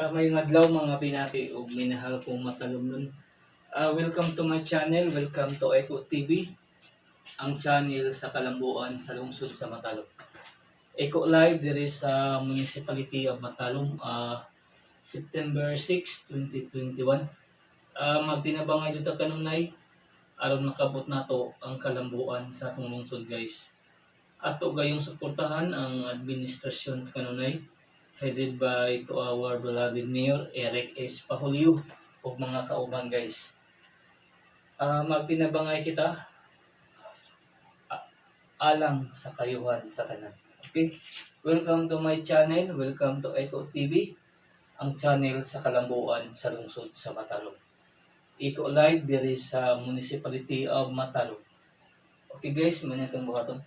Mayong adlaw mga binati ug minahal kong matalumnon. Welcome to my channel, welcome to Eco TV, ang channel sa kalambuan sa lungsod sa Matalom. Eco Live diri sa Municipality of Matalom, September 6, 2021. Magtinabangay jud ta kanunay aron makabot nato ang kalambuan sa atong lungsod, guys. Ato gayong suportahan ang administrasyon kanunay, headed by to our beloved Mayor Eric S. Pahulio o mga kauban, guys. Magtinabangay kita alang sa kayuhan sa tanan. Okay? Welcome to my channel, welcome to Eco TV, ang channel sa kalambuan sa lungsod sa Matalom. Eco Live diri sa Municipality of Matalom. Okay, guys, manatong buhaton.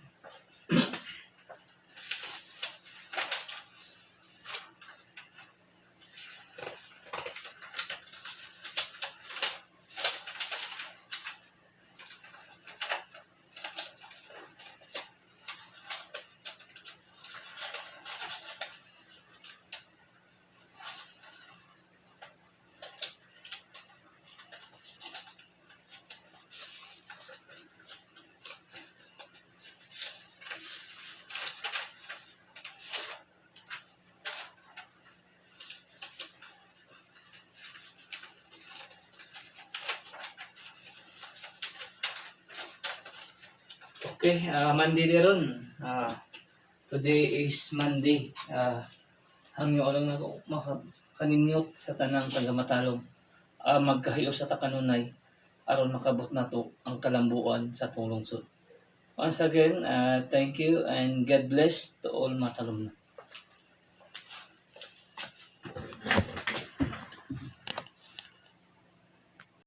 Okay, Monday din ron. Today is Monday. Hangyo lang na makaninyot sa tanang taga-Matalom. Magkahiyo sa takanunay aron makabot nato ang kalambuan sa tulungsod. Once again, thank you and God bless to all Matalom.